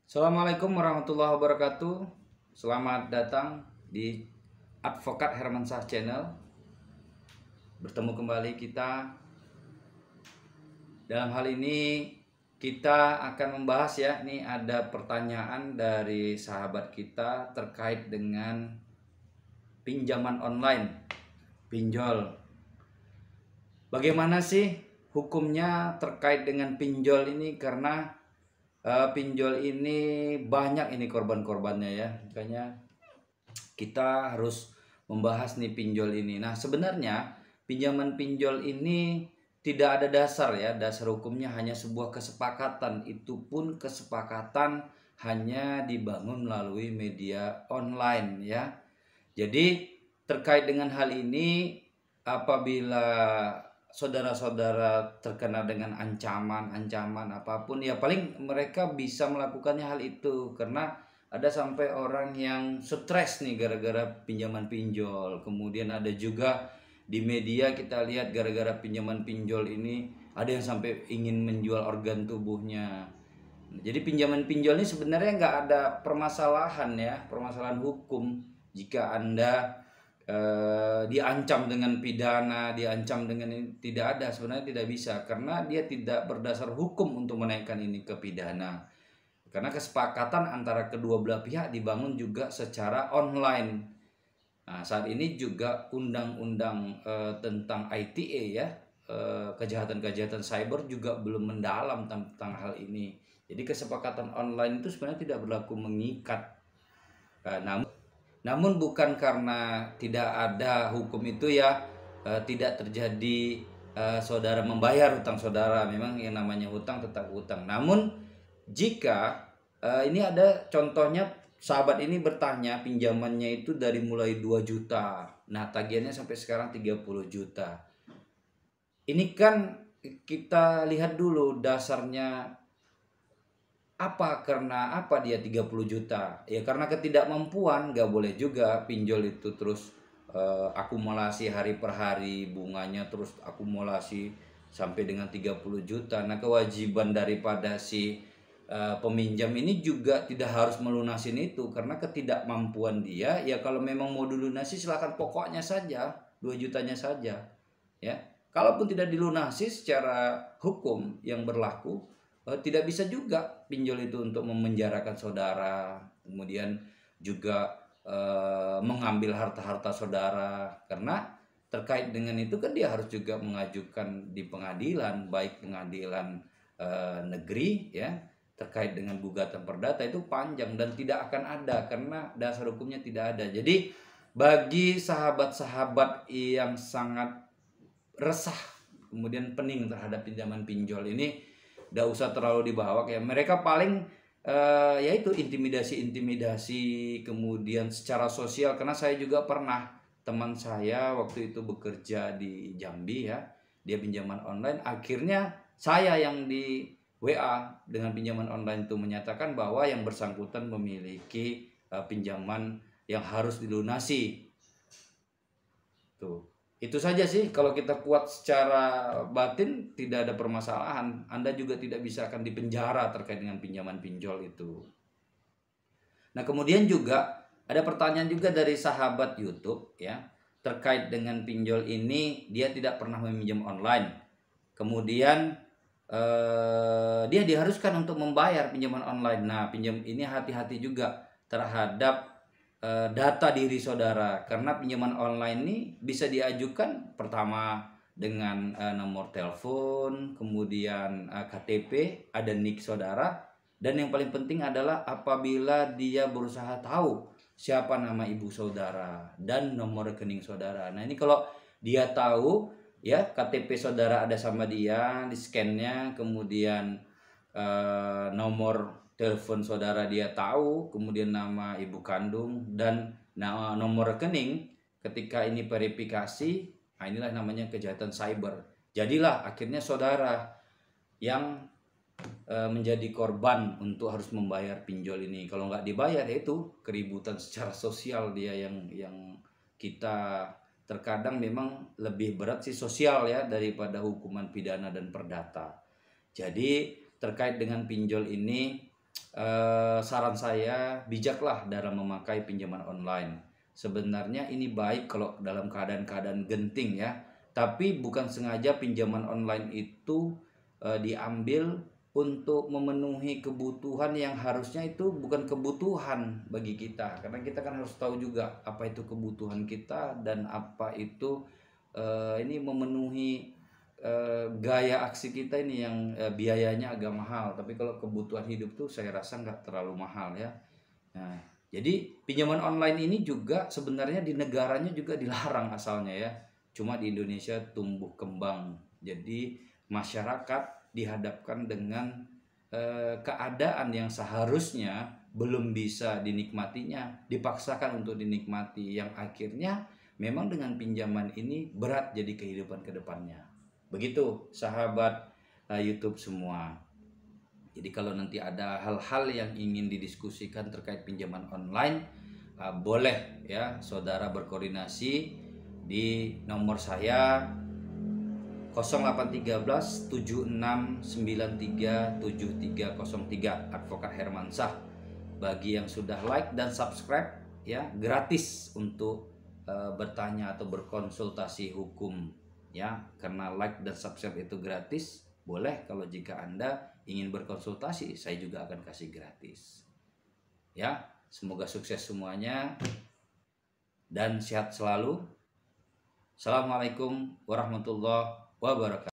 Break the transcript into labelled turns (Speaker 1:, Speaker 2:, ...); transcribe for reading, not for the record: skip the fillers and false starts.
Speaker 1: Assalamualaikum warahmatullahi wabarakatuh. Selamat datang di Advokat Hermansyah Channel. Bertemu kembali kita. Dalam hal ini kita akan membahas ya, ini ada pertanyaan dari sahabat kita terkait dengan pinjaman online, pinjol. Bagaimana sih hukumnya terkait dengan pinjol ini, karena pinjol ini banyak ini korban-korbannya ya, makanya kita harus membahas nih pinjol ini. Nah, sebenarnya pinjaman pinjol ini tidak ada dasar ya, dasar hukumnya hanya sebuah kesepakatan. Itu pun kesepakatan hanya dibangun melalui media online ya. Jadi terkait dengan hal ini, apabila saudara-saudara terkena dengan ancaman apapun, ya paling mereka bisa melakukannya hal itu, karena ada sampai orang yang stres nih gara-gara pinjaman pinjol. Kemudian ada juga di media kita lihat gara-gara pinjaman pinjol ini ada yang sampai ingin menjual organ tubuhnya. Jadi pinjaman pinjol ini sebenarnya nggak ada permasalahan ya, permasalahan hukum. Jika Anda diancam dengan pidana, diancam dengan ini, tidak ada, sebenarnya tidak bisa, karena dia tidak berdasar hukum untuk menaikkan ini ke pidana. Karena kesepakatan antara kedua belah pihak dibangun juga secara online. Nah, saat ini juga undang-undang tentang ITE ya, kejahatan-kejahatan cyber juga belum mendalam tentang hal ini. Jadi kesepakatan online itu sebenarnya tidak berlaku mengikat. Namun bukan karena tidak ada hukum itu ya tidak terjadi saudara membayar hutang saudara. Memang yang namanya hutang tetap hutang. Namun jika ini ada contohnya, sahabat ini bertanya pinjamannya itu dari mulai 2 juta. Nah, tagihannya sampai sekarang 30 juta. Ini kan kita lihat dulu dasarnya apa, karena apa dia 30 juta. Ya karena ketidakmampuan. Gak boleh juga pinjol itu terus akumulasi hari per hari, bunganya terus akumulasi sampai dengan 30 juta. Nah, kewajiban daripada si peminjam ini juga tidak harus melunasin itu, karena ketidakmampuan dia. Ya kalau memang mau dilunasi silakan, pokoknya saja 2 jutanya saja ya. Kalaupun tidak dilunasi secara hukum yang berlaku, tidak bisa juga pinjol itu untuk memenjarakan saudara, kemudian juga mengambil harta-harta saudara. Karena terkait dengan itu kan dia harus juga mengajukan di pengadilan, baik pengadilan negeri ya, terkait dengan gugatan perdata. Itu panjang dan tidak akan ada karena dasar hukumnya tidak ada. Jadi bagi sahabat-sahabat yang sangat resah kemudian pening terhadap pinjaman pinjol ini, udah usah terlalu dibawa ya. Mereka paling yaitu intimidasi, kemudian secara sosial. Karena saya juga pernah, teman saya waktu itu bekerja di Jambi ya, dia pinjaman online, akhirnya saya yang di WA dengan pinjaman online itu menyatakan bahwa yang bersangkutan memiliki pinjaman yang harus dilunasi. Tuh. Itu saja sih, kalau kita kuat secara batin tidak ada permasalahan. Anda juga tidak bisa akan dipenjara terkait dengan pinjaman pinjol itu. Nah, kemudian juga ada pertanyaan juga dari sahabat YouTube ya, terkait dengan pinjol ini. Dia tidak pernah meminjam online. Kemudian dia diharuskan untuk membayar pinjaman online. Nah, pinjam ini hati-hati juga terhadap data diri saudara, karena pinjaman online ini bisa diajukan pertama dengan nomor telepon, kemudian KTP, ada NIK saudara, dan yang paling penting adalah apabila dia berusaha tahu siapa nama ibu saudara dan nomor rekening saudara. Nah, ini kalau dia tahu ya KTP saudara ada sama dia, di scan-nya, kemudian nomor telepon saudara dia tahu, kemudian nama ibu kandung dan nomor rekening, ketika ini verifikasi, nah inilah namanya kejahatan cyber. Jadilah akhirnya saudara yang menjadi korban untuk harus membayar pinjol ini. Kalau nggak dibayar, itu keributan secara sosial dia yang kita terkadang memang lebih berat sih sosial ya daripada hukuman pidana dan perdata. Jadi terkait dengan pinjol ini, saran saya bijaklah dalam memakai pinjaman online. Sebenarnya ini baik kalau dalam keadaan-keadaan genting ya, tapi bukan sengaja pinjaman online itu diambil untuk memenuhi kebutuhan yang harusnya itu bukan kebutuhan bagi kita, karena kita kan harus tahu juga apa itu kebutuhan kita dan apa itu ini memenuhi gaya aksi kita ini yang biayanya agak mahal. Tapi kalau kebutuhan hidup tuh saya rasa nggak terlalu mahal ya. Nah, jadi pinjaman online ini juga sebenarnya di negaranya juga dilarang asalnya ya. Cuma di Indonesia tumbuh kembang. Jadi masyarakat dihadapkan dengan keadaan yang seharusnya belum bisa dinikmatinya, dipaksakan untuk dinikmati, yang akhirnya memang dengan pinjaman ini berat jadi kehidupan kedepannya. Begitu sahabat YouTube semua. Jadi kalau nanti ada hal-hal yang ingin didiskusikan terkait pinjaman online, boleh ya saudara berkoordinasi di nomor saya 0813 7693 7303, Advokat Hermansyah. Bagi yang sudah like dan subscribe ya, gratis untuk bertanya atau berkonsultasi hukum ya, karena like dan subscribe itu gratis. Boleh kalau jika Anda ingin berkonsultasi, saya juga akan kasih gratis ya. Semoga sukses semuanya dan sehat selalu. Assalamualaikum warahmatullahi wabarakatuh.